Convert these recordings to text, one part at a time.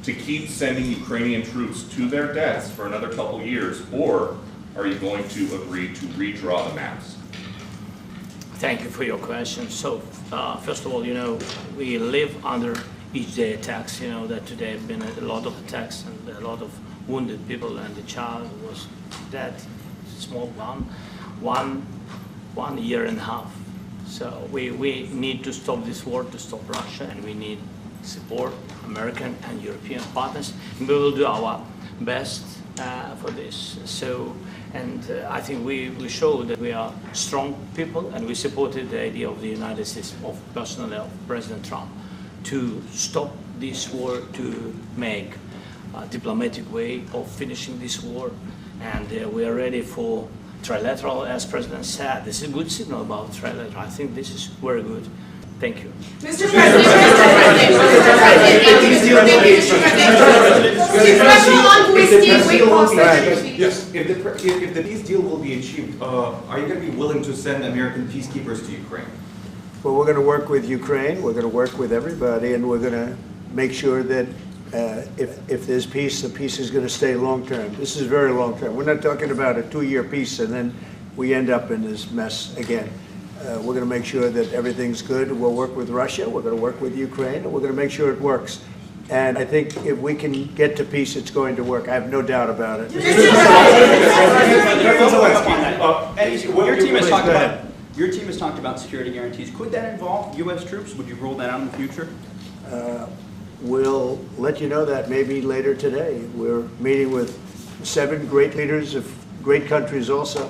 to keep sending Ukrainian troops to their deaths for another couple years, or are you going to agree to redraw the maps? Thank you for your question. So, first of all, we live under each day attacks. That today have been a lot of attacks and a lot of wounded people, and the child was dead, small one year and a half. So we need to stop this war, to stop Russia, and we need support American and European partners. And we will do our best for this. So, and I think we showed that we are strong people, and we supported the idea of the United States, personally of President Trump, to stop this war, to make a diplomatic way of finishing this war. And we are ready for trilateral, as President said. This is a good signal about trilateral. I think this is very good. Thank you. Mr. President, if the peace deal will be achieved, are you going to be willing to send American peacekeepers to Ukraine? Well, we're going to work with Ukraine, we're going to work with everybody, and we're going to make sure that if there's peace, the peace is going to stay long-term. This is very long-term. We're not talking about a 2-year peace and then we end up in this mess again. We're going to make sure that everything's good. We'll work with Russia, we're going to work with Ukraine, and we're going to make sure it works. And I think if we can get to peace, it's going to work. I have no doubt about it. Your team has talked about security guarantees. Could that involve U.S. troops? Would you roll that out in the future? We'll let you know that maybe later today. We're meeting with 7 great leaders of great countries also,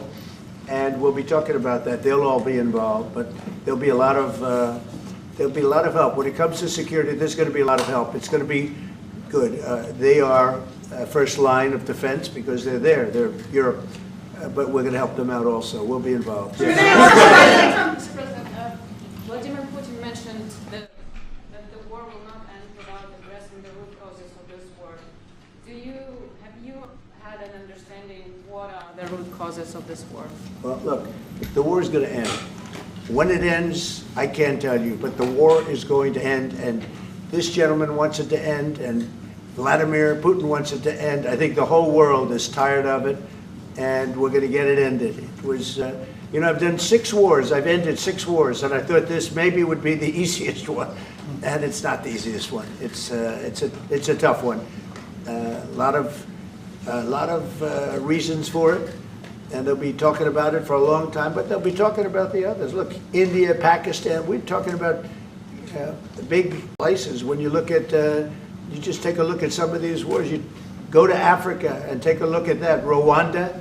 and we'll be talking about that. They'll all be involved, but there'll be a lot of help. When it comes to security, there's going to be a lot of help. It's going to be good. They are first line of defense because they're there. They're Europe. But we're going to help them out also. We'll be involved. Mr. President, Vladimir Putin mentioned that the war will not end without addressing the root causes of this war. Have you had an understanding what are the root causes of this war? Well, look, the war is going to end. When it ends, I can't tell you, but the war is going to end, and this gentleman wants it to end, and Vladimir Putin wants it to end. I think the whole world is tired of it, and we're going to get it ended. It was, I've done 6 wars. I've ended 6 wars, and I thought this maybe would be the easiest one, and it's not the easiest one. It's a tough one. A lot of reasons for it, and they'll be talking about it for a long time. But they'll be talking about the others. Look, India, Pakistan. We're talking about the big places. When you look at, you just take a look at some of these wars. You go to Africa and take a look at that. Rwanda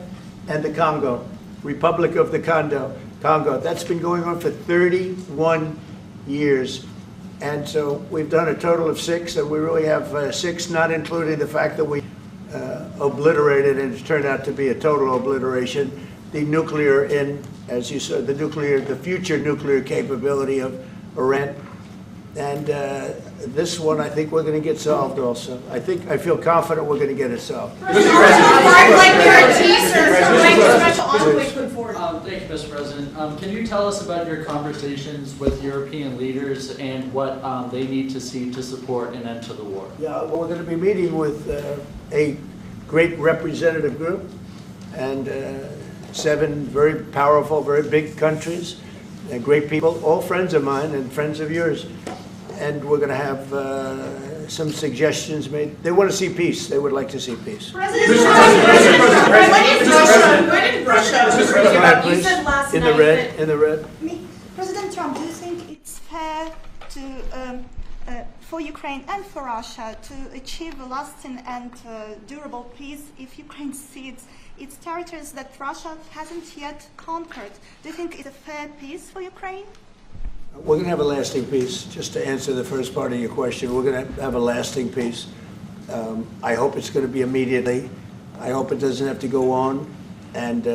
and the Congo, Republic of the Congo. That's been going on for 31 years. And so we've done a total of 6, and we really have 6, not including the fact that we obliterated, and it turned out to be a total obliteration, the nuclear, as you said, the future nuclear capability of Iran. And this one, I think we're going to get solved also. I feel confident we're going to get it solved. Thank you, Mr. President. Can you tell us about your conversations with European leaders and what they need to see to support an end to the war? Yeah, well, we're going to be meeting with a great representative group and 7 very powerful, very big countries and great people, all friends of mine and friends of yours. And we're going to have some suggestions made. They want to see peace. They would like to see peace. President Russia, you said last in night the red. President Trump, do you think it's fair to, for Ukraine and for Russia to achieve a lasting and durable peace if Ukraine cedes its territories that Russia hasn't yet conquered? Do you think it's a fair peace for Ukraine? We're going to have a lasting peace. Just to answer the first part of your question, we're going to have a lasting peace. I hope it's going to be immediately. I hope it doesn't have to go on. And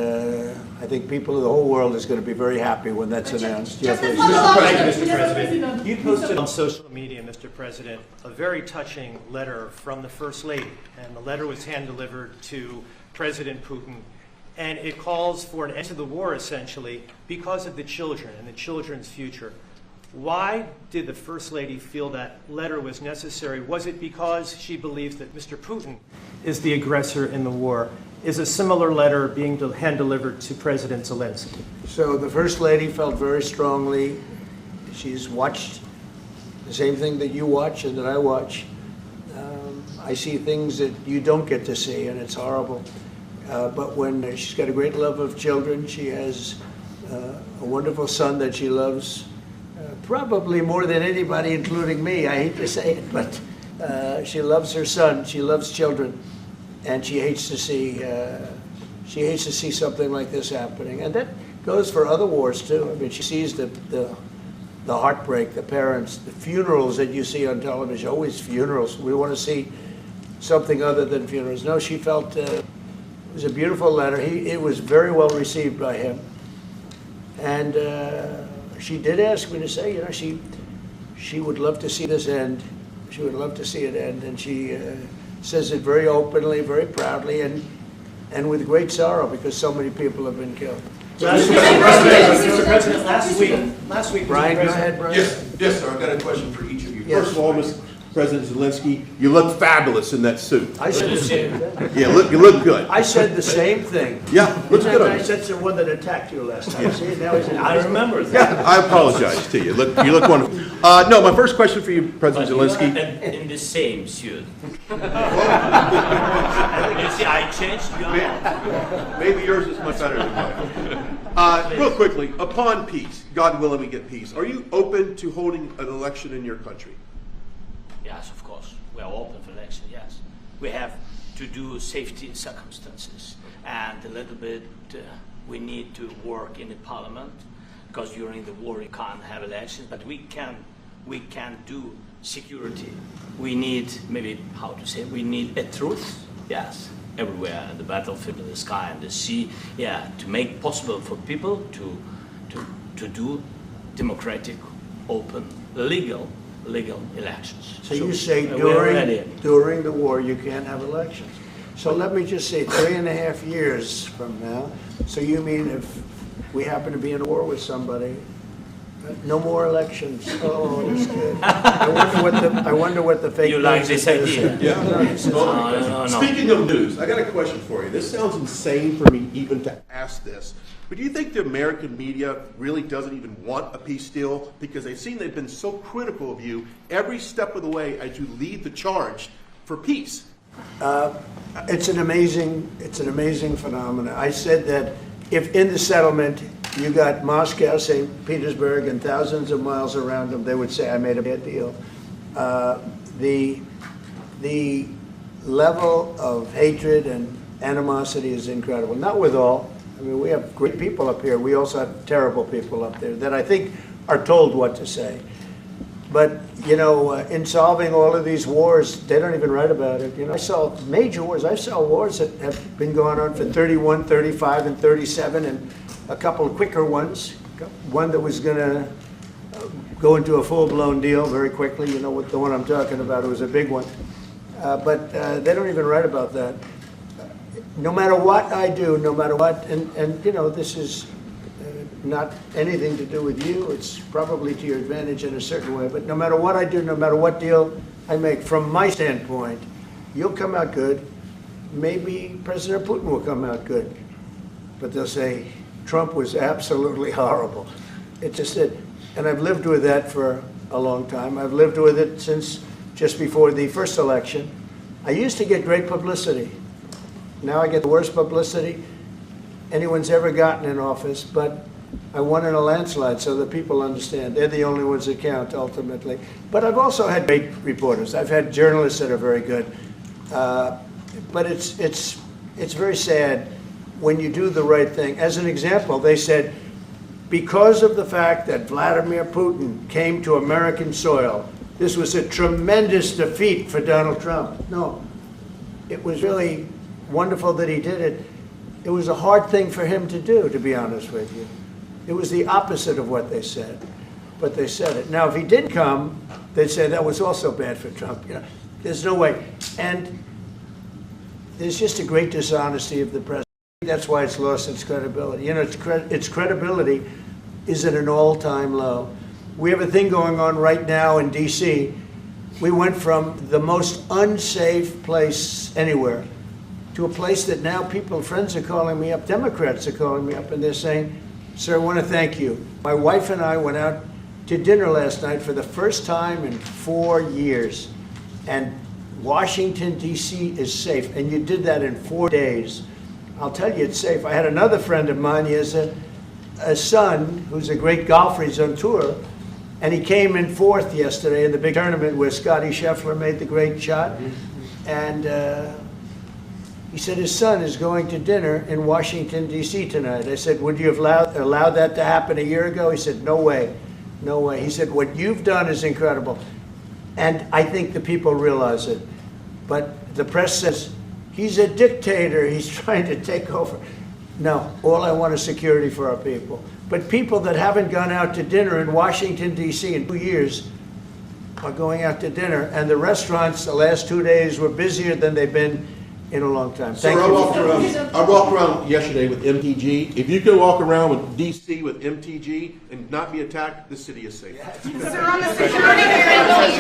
I think people of the whole world is going to be very happy when that's announced. Thank you, Mr. President. You posted on social media, Mr. President, a very touching letter from the First Lady. And the letter was hand-delivered to President Putin. And it calls for an end to the war, essentially, because of the children and the children's future. Why did the First Lady feel that letter was necessary? Was it because she believes that Mr. Putin is the aggressor in the war? Is a similar letter being hand-delivered to President Zelensky? So the First Lady felt very strongly. She's watched the same thing that you watch and that I watch. I see things that you don't get to see, and it's horrible. But when she's got a great love of children, she has a wonderful son that she loves, probably more than anybody, including me. I hate to say it, but she loves her son. She loves children, and she hates to see something like this happening. And that goes for other wars too. I mean, she sees the heartbreak, the parents, the funerals that you see on television. Always funerals. We want to see something other than funerals. No, she felt it was a beautiful letter. It was very well received by him, and she did ask me to say, she would love to see this end. She would love to see it end, and she says it very openly, very proudly, and with great sorrow because so many people have been killed. Mr. President, last week, Brian, Mr. go President, ahead, Brian. Yes, sir, I've got a question for each of you. Yes. First of all, Mr. President Zelensky, you look fabulous in that suit. I said the same thing. Yeah, you look good. I said the same thing. Yeah, looks good on I you. said the one that attacked you last time. See, now he's I remember that. Yeah, I apologize to you. You look wonderful. No, my first question for you, President Zelensky. In the same suit. You see, I changed you. Maybe yours is much better than mine. Real quickly, upon peace, God willing we get peace, are you open to holding an election in your country? Yes, of course. We are open for election, yes. We have to do safety circumstances. And a little bit, we need to work in the parliament, because during the war you can't have elections, but we can do security. We need, maybe, how to say, we need a truth, yes, everywhere, in the battlefield, in the sky, and the sea, yeah, to make possible for people to do democratic, open, legal elections. So you say we're ready. during the war you can't have elections. So let me just say 3.5 years from now, so you mean if we happen to be in a war with somebody, no more elections? Oh, that's good. I wonder what the fake You like news this is idea? gonna say. Yeah. No, this is- No. Speaking of news, I got a question for you. This sounds insane for me even to ask this, but do you think the American media really doesn't even want a peace deal? Because they've been so critical of you every step of the way as you lead the charge for peace. It's an amazing phenomenon. I said that if in the settlement you got Moscow, St. Petersburg, and thousands of miles around them, they would say, I made a bad deal. The level of hatred and animosity is incredible. Not with all. I mean, we have great people up here. We also have terrible people up there that I think are told what to say. But, in solving all of these wars, they don't even write about it. I saw major wars. I saw wars that have been going on for 31, 35, and 37, and a couple of quicker ones. One that was going to go into a full-blown deal very quickly. You know what the one I'm talking about? It was a big one. But they don't even write about that. No matter what I do, no matter what, and this is not anything to do with you. It's probably to your advantage in a certain way. But no matter what I do, no matter what deal I make, from my standpoint, you'll come out good. Maybe President Putin will come out good. But they'll say, Trump was absolutely horrible. It's just it. And I've lived with that for a long time. I've lived with it since just before the first election. I used to get great publicity. Now I get the worst publicity anyone's ever gotten in office, but I won in a landslide, so that people understand. They're the only ones that count, ultimately. But I've also had great reporters. I've had journalists that are very good. But it's very sad when you do the right thing. As an example, they said, because of the fact that Vladimir Putin came to American soil, this was a tremendous defeat for Donald Trump. No, it was really wonderful that he did it. It was a hard thing for him to do, to be honest with you. It was the opposite of what they said, but they said it. Now, if he didn't come, they'd say that was also bad for Trump. There's no way. And there's just a great dishonesty of the president. That's why it's lost its credibility. Its credibility is at an all-time low. We have a thing going on right now in D.C. We went from the most unsafe place anywhere to a place that now friends are calling me up, Democrats are calling me up, and they're saying, sir, I want to thank you. My wife and I went out to dinner last night for the first time in 4 years, and Washington, D.C. is safe, and you did that in 4 days. I'll tell you, it's safe. I had another friend of mine, he has a son who's a great golfer, he's on tour, and he came in fourth yesterday in the big tournament where Scotty Scheffler made the great shot, and he said his son is going to dinner in Washington, D.C. tonight. I said, would you have allowed that to happen a year ago? He said, no way, no way. He said, what you've done is incredible. And I think the people realize it. But the press says, he's a dictator, he's trying to take over. No, all I want is security for our people. But people that haven't gone out to dinner in Washington, D.C. in 2 years are going out to dinner. And the restaurants the last 2 days were busier than they've been in a long time. Thank Sir, you. I walked around yesterday with MTG. If you could walk around with DC with MTG and not be attacked, the city is safe. Sir, on the security guarantee,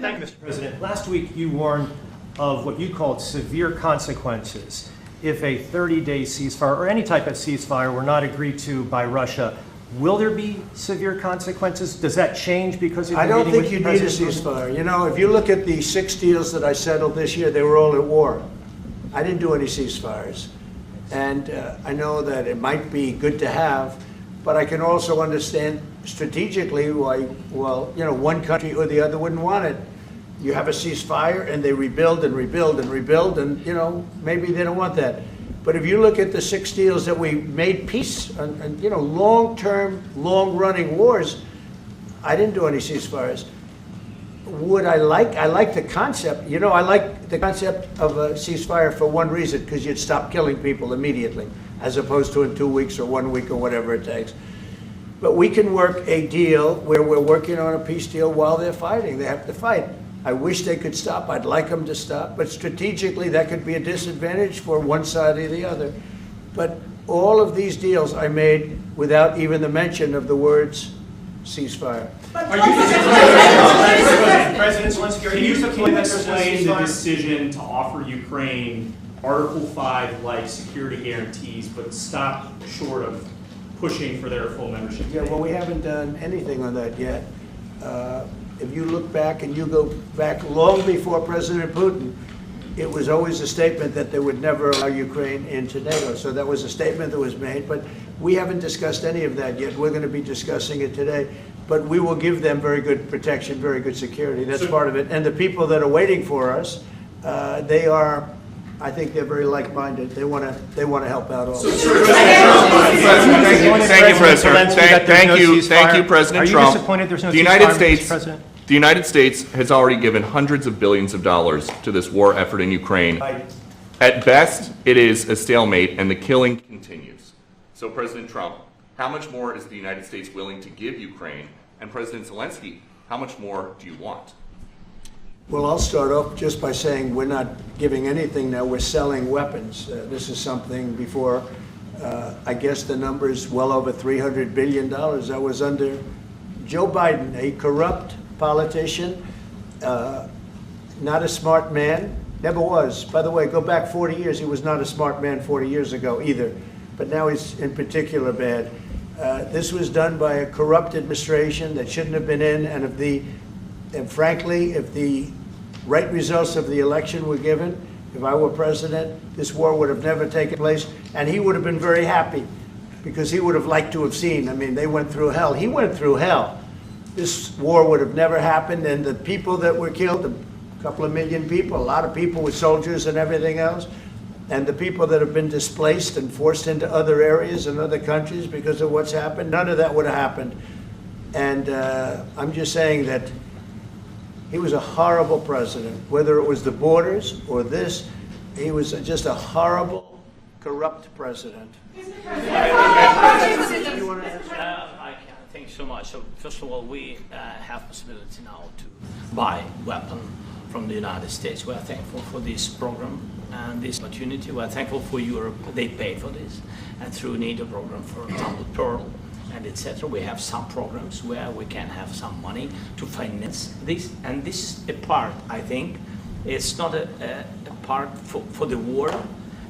Thank you, Mr. President. Last week, you warned of what you called severe consequences if a 30-day ceasefire or any type of ceasefire were not agreed to by Russia. Will there be severe consequences? Does that change because of I your don't meeting think you with need a President Putin? ceasefire. You know, if you look at the 6 deals that I settled this year, they were all at war. I didn't do any ceasefires. And I know that it might be good to have, but I can also understand strategically why, well, you know, one country or the other wouldn't want it. You have a ceasefire and they rebuild and rebuild and rebuild, and, you know, maybe they don't want that. But if you look at the 6 deals that we made peace and you know, long-term, long-running wars, I didn't do any ceasefires. Would I like the concept, you know, I like the concept of a ceasefire for one reason, because you'd stop killing people immediately, as opposed to in 2 weeks or 1 week or whatever it takes. But we can work a deal where we're working on a peace deal while they're fighting. They have to fight. I wish they could stop. I'd like them to stop. But strategically, that could be a disadvantage for one side or the other. But all of these deals I made without even the mention of the words ceasefire. President Zelensky, Can you explain the decision to offer Ukraine Article 5-like security guarantees, but stop short of pushing for their full membership? Yeah, well, we haven't done anything on that yet. If you look back and you go back long before President Putin, it was always a statement that they would never allow Ukraine into NATO. So that was a statement that was made, but we haven't discussed any of that yet. We're going to be discussing it today. But we will give them very good protection, very good security. That's part of it. And the people that are waiting for us, they are, I think they're very like-minded. They want to help out all. Thank you, President. Thank you, President Trump. Are you disappointed there's no The United States has already given hundreds of billions of dollars to this war effort in Ukraine. At best, it is a stalemate, and the killing continues. So, President Trump, how much more is the United States willing to give Ukraine? And President Zelensky, how much more do you want? Well, I'll start off just by saying we're not giving anything now. We're selling weapons. This is something before, I guess the number is well over $300 billion. That was under Joe Biden, a corrupt politician, not a smart man, never was. By the way, go back 40 years, he was not a smart man 40 years ago either, but now he's in particular bad. This was done by a corrupt administration that shouldn't have been in, and frankly, if the right results of the election were given, if I were president, this war would have never taken place, and he would have been very happy, because he would have liked to have seen. I mean, they went through hell. He went through hell. This war would have never happened, and the people that were killed, a couple of million people, a lot of people with soldiers and everything else, and the people that have been displaced and forced into other areas and other countries because of what's happened, none of that would have happened. And I'm just saying that he was a horrible president, whether it was the borders or this. He was just a horrible, corrupt president. Thank you so much. So first of all, we have possibility now to buy weapons from the United States. We are thankful for this program and this opportunity. We are thankful for Europe. They pay for this, and through NATO program, for example, Pearl and etc. We have some programs where we can have some money to finance this, and this is a part, I think, it's not a part for the war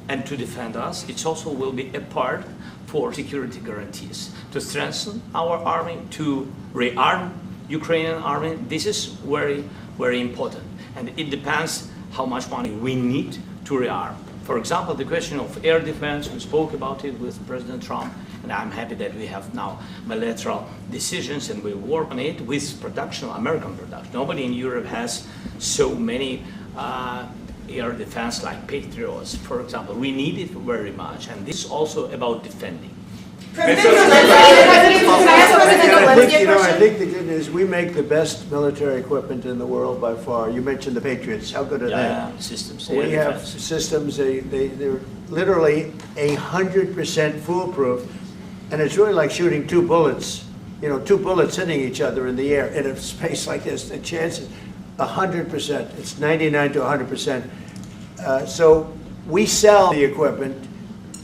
and to defend us. It also will be a part for security guarantees, to strengthen our army, to rearm Ukrainian army. This is very, very important. And it depends how much money we need to rearm. For example, the question of air defense, we spoke about it with President Trump, and I'm happy that we have now bilateral decisions and we work on it with production, American production. Nobody in Europe has so many air defense like Patriots, for example. We need it very much, and this is also about defending. I think the good news, we make the best military equipment in the world by far. You mentioned the Patriots. How good are they? Systems. We have systems, they're literally 100% foolproof, and it's really like shooting two bullets, two bullets hitting each other in the air in a space like this. The chances, 100%. It's 99 to 100%. So we sell the equipment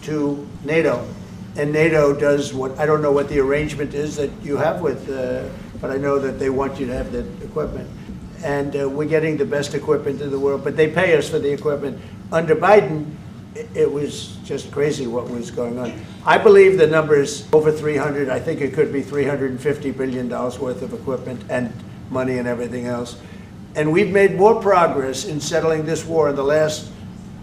to NATO. And NATO does what, I don't know what the arrangement is that you have with, but I know that they want you to have the equipment. And we're getting the best equipment in the world, but they pay us for the equipment. Under Biden, it was just crazy what was going on. I believe the number is over 300, I think it could be $350 billion worth of equipment and money and everything else. And we've made more progress in settling this war in the last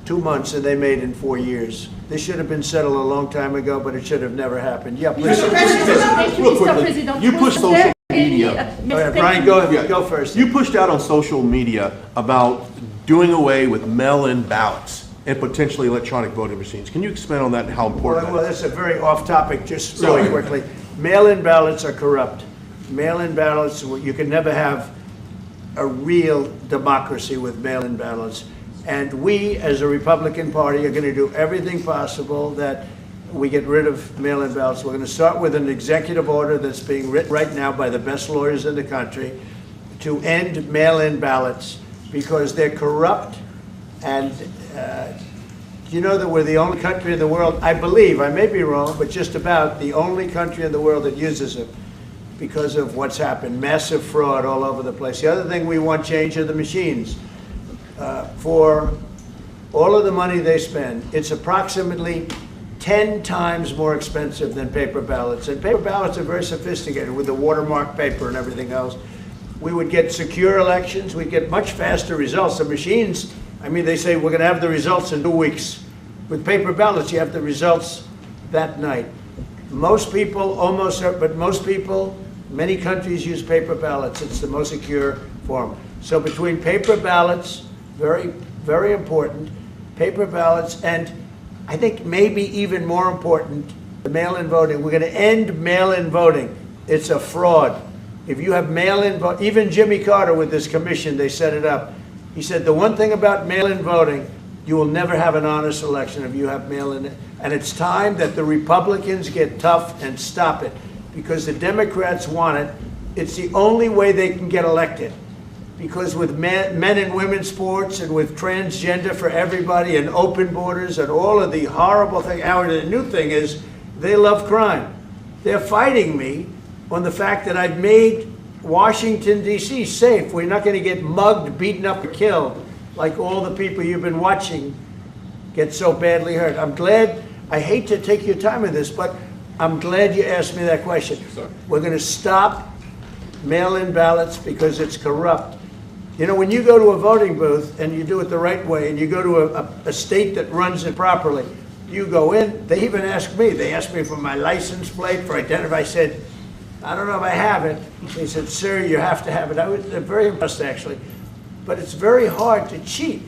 2 months than they made in 4 years. This should have been settled a long time ago, but it should have never happened. Yeah, please. Real quickly, you pushed social media. All right, Brian, go first. You pushed out on social media about doing away with mail-in ballots and potentially electronic voting machines. Can you expand on that and how important Well, that is? that's a very off-topic, just really quickly. Mail-in ballots are corrupt. Mail-in ballots, you can never have a real democracy with mail-in ballots. And we, as a Republican Party, are going to do everything possible that we get rid of mail-in ballots. We're going to start with an executive order that's being written right now by the best lawyers in the country to end mail-in ballots because they're corrupt. And you know that we're the only country in the world, I believe, I may be wrong, but just about the only country in the world that uses it because of what's happened. Massive fraud all over the place. The other thing we want change are the machines. For all of the money they spend, it's approximately 10 times more expensive than paper ballots. And paper ballots are very sophisticated with the watermark paper and everything else. We would get secure elections. We'd get much faster results. The machines, I mean, they say we're going to have the results in 2 weeks. With paper ballots, you have the results that night. Most people, but most people, many countries use paper ballots. It's the most secure form. So between paper ballots, very, very important, paper ballots, and I think maybe even more important, the mail-in voting. We're going to end mail-in voting. It's a fraud. If you have mail-in vote, even Jimmy Carter with this commission, they set it up. He said the one thing about mail-in voting, you will never have an honest election if you have mail-in. And it's time that the Republicans get tough and stop it because the Democrats want it. It's the only way they can get elected. Because with men and women's sports and with transgender for everybody and open borders and all of the horrible things, the new thing is they love crime. They're fighting me on the fact that I've made Washington, D.C. safe. We're not going to get mugged, beaten up, or killed like all the people you've been watching get so badly hurt. I'm glad, I hate to take your time with this, but I'm glad you asked me that question. We're going to stop mail-in ballots because it's corrupt. You know, when you go to a voting booth and you do it the right way and you go to a state that runs it properly, you go in, they even ask me, they asked me for my license plate, for identity. I said, I don't know if I have it. They said, sir, you have to have it. I was very impressed, actually. But it's very hard to cheat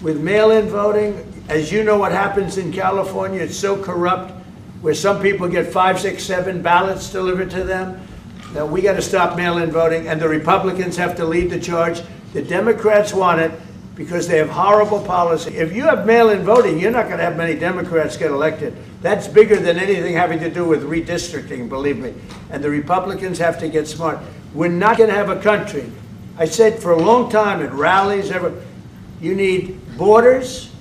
with mail-in voting. As you know what happens in California, it's so corrupt, where some people get 5, 6, 7 ballots delivered to them. Now, we got to stop mail-in voting, and the Republicans have to lead the charge. The Democrats want it because they have horrible policy. If you have mail-in voting, you're not going to have many Democrats get elected. That's bigger than anything having to do with redistricting, believe me. And the Republicans have to get smart. We're not going to have a country. I said for a long time at rallies, you need borders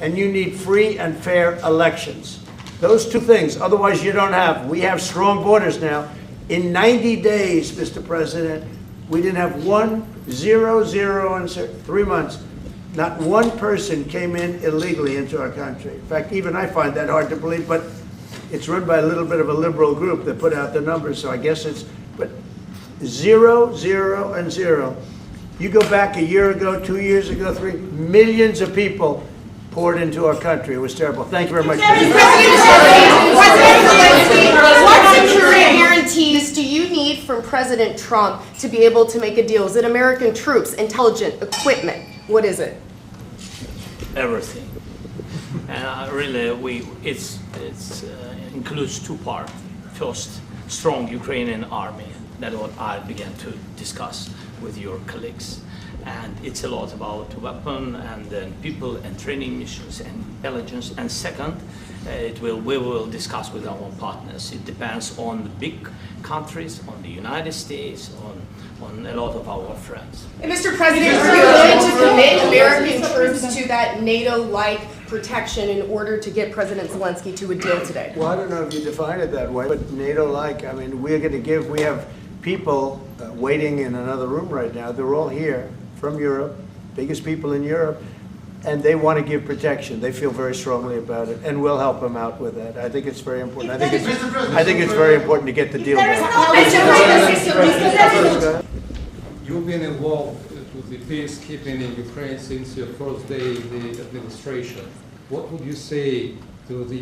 and you need free and fair elections. Those two things, otherwise you don't have. We have strong borders now. In 90 days, Mr. President, we didn't have 0 in 3 months. Not one person came in illegally into our country. In fact, even I find that hard to believe, but it's run by a little bit of a liberal group that put out the numbers, so I guess it's, but 0, 0, and 0. You go back a year ago, 2 years ago, 3 millions of people poured into our country. It was terrible. Thank you very much. President Zelensky, what security guarantees do you need from President Trump to be able to make a deal? Is it American troops, intelligence, equipment? What is it? Everything. And really, it includes two parts. First, strong Ukrainian army. That's what I began to discuss with your colleagues. And it's a lot about weapon and then people and training missions and intelligence. And second, we will discuss with our partners. It depends on the big countries, on the United States, on a lot of our friends. And Mr. President, are you willing to commit American troops to that NATO-like protection in order to get President Zelensky to a deal today? Well, I don't know if you define it that way, but NATO-like, I mean, we're going to give, we have people waiting in another room right now. They're all here from Europe, biggest people in Europe, and they want to give protection. They feel very strongly about it, and we'll help them out with that. I think it's very important. I think it's very important to get the deal done. You've been involved with the peacekeeping in Ukraine since your first day in the administration. What would you say to the